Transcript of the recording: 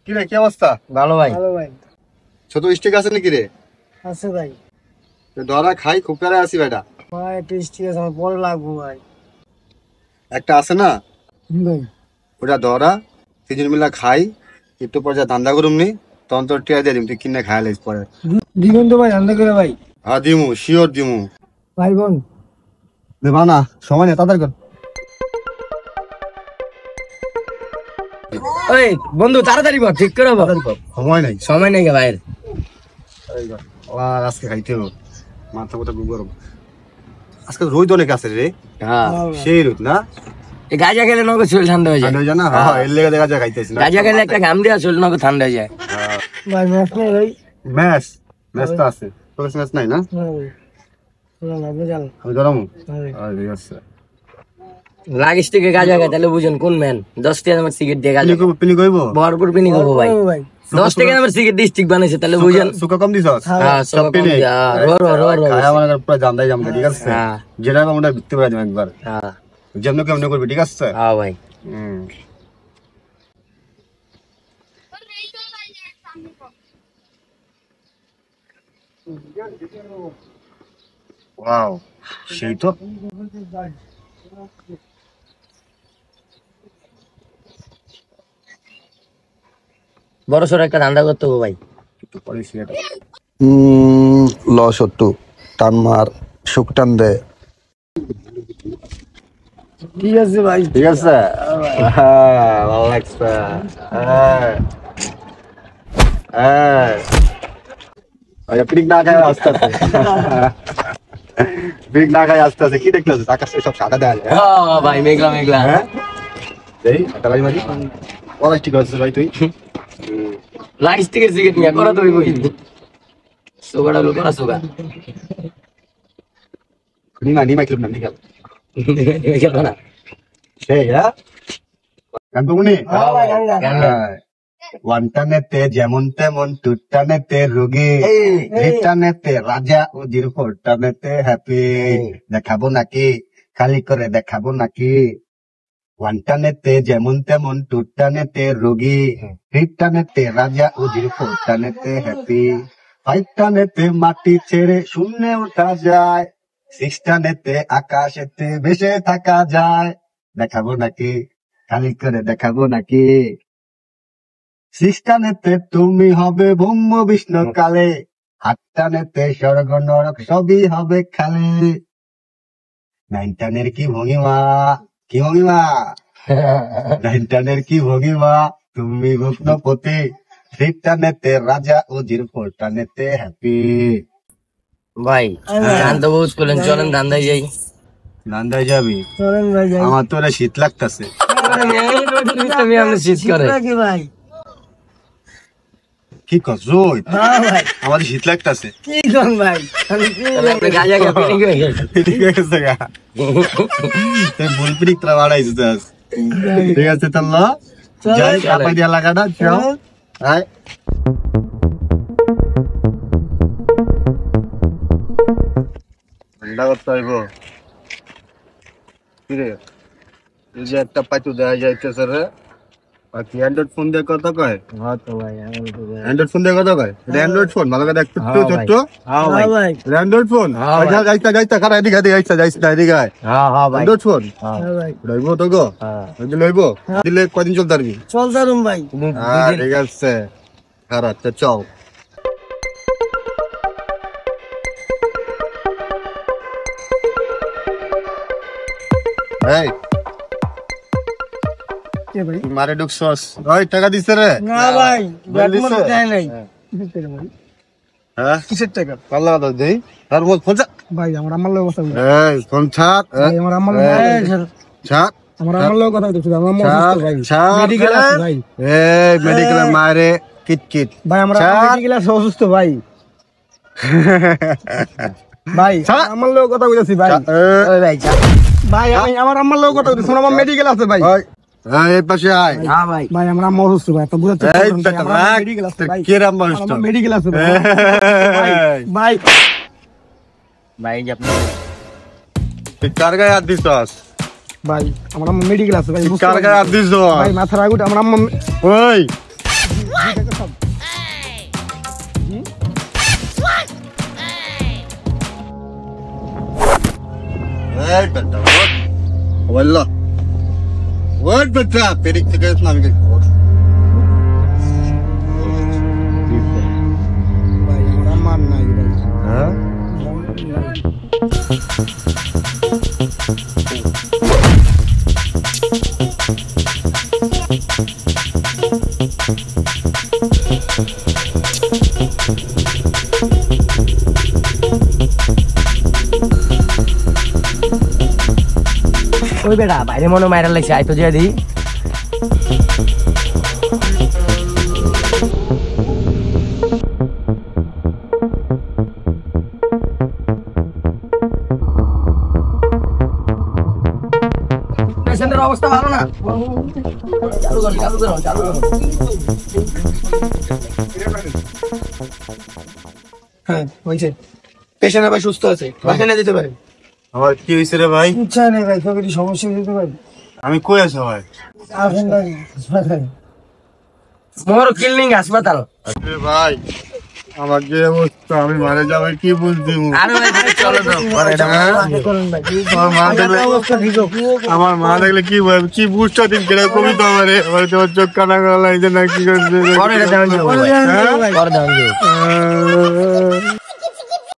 কি রে, কি অবস্থা? ভালো ভাই। ভালো ভাই। ছোট স্টিক আছে নাকি রে? আছে ভাই। ধরা খাই, খুব প্যারা আছি বেটা। ভাই একটা স্টিক আছে, আমার পরে লাগবো ভাই। একটা আছে না, ভাই ওটা ধরা, তিনজন মিলা খাই, একটু পর যা ধান্দা করুম নি, তখন তোর টিয়া দিয়ে দিম, তুই কিনে খাই লাইস পরে। দিবেন তো ভাই, ধান্দা করে ভাই। হ্যাঁ দিমু, শিওর দিমু। ভাই বোন দেবা না, সময় নেই, তাড়াতাড়ি কর। ওই বন্ধু তাড়াতাড়ি কর, ঠিক করে বল। সময় নেই। সময় নেই ভাইয়ের। আজকে খাইতে হবে, মাথা কথা খুব গরম। আজকে রোদ অনেক আছে রে। হ্যাঁ, সেই রোদ না, এই গাঁজা খেলে নগদ শরীর ঠান্ডা হয়ে যায়। ঠান্ডা হয়ে যায় না? হ্যাঁ, এর লেগে দেখা যায় খাইতেছি না। গাঁজা খেলে একটা ঘাম দেওয়া শরীর নগদ ঠান্ডা হয়ে যায়। ভাই ম্যাচ নেই ভাই। ম্যাচ ম্যাচ তো আছে, তোর কাছে ম্যাচ নাই না? না ভাই, না না আপনি জানেন। আমি ধরামু। ভাই ঠিক আছে। লাগিস থেকে গাঁজা খায় তাহলে বুঝুন কোন ম্যান। 10 টাকা আমার সিগারেট দিয়ে গাঁজা পিনি কইবো? ভরপুর পিনি খাবো ভাই। ভাই 10 টাকা আমার সিগারেট দিয়ে স্টিক বানাইছে তাহলে বুঝুন। সুকা কম দিছস? হ্যাঁ সব পিনি। খায়া মানে পুরো জানদাই জামকে, ঠিক আছে? হ্যাঁ যেটা আমরা বিকতে পারি একবার, হ্যাঁ যেমন কেমন করবি, ঠিক আছে? হ্যাঁ ভাই। ওয়াও, সেই তো। বড় সড়ো একটা ধান্দা করতে হবে ভাই। ল সত্তু টান মার, সুখ টান দে। ঠিক আছে ভাই। ঠিক আছে, হ্যাঁ ভালো লাগছে। পিক না খায় আস্তে আস্তে, পিক না খায় আস্তে আস্তে। কি দেখতেছিস? আকাশে সব সাদা দেওয়া যায়। হ্যাঁ ভাই, মেঘলা মেঘলা। হ্যাঁ এই একটা বাড়ি মারি পড়াশ, ঠিক আছে ভাই? তুই লাগিস থেকে সিগারেট নিয়ে করা তো হইবই। সোগাটা লোক করা সোগা। নিমা কিলো না নিকাল গেল না। সেই হ্যাঁ গান কমুনি। গান। ওয়ানটানেতে যেমন তেমন, টুটানেতে রোগী, রিটানেতে রাজা, উজির ফোরটানেতে হ্যাপি। দেখাবো নাকি, খালি করে দেখাবো নাকি? ওয়ানটানেতে যেমন তেমন, টুটানেতে রোগী, রিটানেতে রাজা, উজির ফোরটানেতে হ্যাপি। ফাইভটানেতে মাটি ছেড়ে শূন্যে ওঠা যায়, সিক্সটানেতে আকাশেতে ভেসে থাকা যায়। দেখাবো নাকি, খালি করে দেখাবো নাকি? সিক্সটানেতে তুমি হবে ব্রহ্ম বিষ্ণু কালে, আটটানেতে স্বর্গ নরক সবই হবে খালে। নাইনটানের কি ভঙ্গিমা, কি ভঙ্গিমা? নাইনটানের কি ভঙ্গিমা, তুমি ভগ্নপতি, থ্রিটানেতে রাজা, উজির ফোরটানেতে হ্যাপি। ভাই গান তো বহুত করলেন, চলেন ধান্দায় যাই। নান্দাই যাবি? চলেন ভাই যাই। আমার তো শীত লাগতেছে। তুমি আপনি শীত করে নাকি ভাই? কি কস রোজ? হ্যাঁ ভাই। আমার শীত লাগতেছে। কি কোন ভাই? আমি কি তাহলে আপনি গাঁজা খেয়ে পিনিক হয়ে গেছেন। ঠিক আছে গা, তুই ভুল পিরিক তোরা বাড়াইছিস। ঠিক আছে তাহলে যাই, চাপাই দিয়া লাগাটা চাও। আয় ঠান্ডা করতে হইব। কিরে, এই যে একটা পাইতু দেয়া যাইতেছে রে, বাকি অ্যান্ড্রয়েড ফোন দিয়ে কত কয়? হ্যাঁ তো ভাই, আমি তো ভাই। অ্যান্ড্রয়েড ফোন দিয়ে কত কয়? এটা অ্যান্ড্রয়েড ফোন, ভালো করে দেখতে হ্যাঁ ছোট্ট। হ্যাঁ ভাই। হ্যাঁ ভাই। Android phone. হ্যাঁ ভাই। যাইতা যাইতা খারা, এদিকে এদিকে যাইতা যাইতা এদিকে আয়। হ্যাঁ হ্যাঁ ভাই। অ্যান্ড্রয়েড ফোন হ্যাঁ হ্যাঁ ভাই। লইব তো গো? হ্যাঁ। লইব দিলে কদিন চলতে পারবি? চল তারুম ভাই। হ্যাঁ ঠিক আছে, খারাপ তো চল। এই কে ভাই? মারে ঢুকছস, ওই টাকা দিছে রে? না ভাই, ব্যাট দিছে? মতো দেয় নাই। হ্যাঁ কিসের টাকা? পাল্লা কথা দেই, আর বল ফোন ছাড়। ভাই আমার আমার লোক কথা বলে। এই ফোন ছাড়, ভাই আমার আমার ছাড় আমার আমার লোক কথা বলতে আমার মন ছাড়, সুস্থ ভাই। ছাড়। মেডিকেল আছে ভাই। এই মেডিকেলের মারে কিট কিট। ভাই আমরা ছাড়। মেডিকেল আছে অসুস্থ ভাই। ভাই ছাড়। আমার লোক কথা বলতেছি ভাই। ওই ভাই যা। ভাই আমি আমার আমার লোক কথা বলতেছি, আমার মেডিকেল আছে ভাই। এই পাশে আয়। হ্যাঁ ভাই। ভাই আমরা আম্মা অসুস্থ ভাই, তো বুঝতে এই বেটা রাখ, মেডিকেল আছে তোর ভাই। কি রাম বলিস তো? আমার মেডিকেল আছে ভাই। এই, ভাই ভাই যে আপনি তুই কার গায়ে হাত দিছস? ভাই আমার আম্মা মেডিকেল আছে ভাই। বুঝতে কার গায়ে হাত পারছি। দিছস? ভাই মাথার আগুট আমার আম্মা ওই এই বেটা ওয়াল্লাহ ওয়াট বেটা পেরিক থেকে নামি গেল ভাই আমার আম্মার নাই ভাই হ্যাঁ ওই বেটা বাইরে মনে মাইরা লাগছে আই তো যে দি পেশেন্টের অবস্থা ভালো না চালু করো চালু করো হ্যাঁ হইছে পেশেন্ট ভাই সুস্থ আছে বাসা নিয়ে যেতে পারে আমার কি হয়েছে রে ভাই ইচ্ছা নেই ভাই তোকে সমস্যা হয়ে যেতে পারে আমি কই আছি ভাই আসেন ভাই হাসপাতালে মোর ক্লিনিক হাসপাতাল আরে ভাই আমার যে অবস্থা আমি মারা যাবে কি বুঝছি আরে ভাই চলো তো করেন ভাই আমার মা দেখলে অবস্থা ঠিক হোক আমার মা দেখলে কি বলবে কি বুঝছো দিন কেটে কবিতা আমারে আমার তোমার চোখ কানা গলা লাগছে না কি করছে পরে দেওয়া যাবে করে দেন ভাই পরে দেওয়া যাবে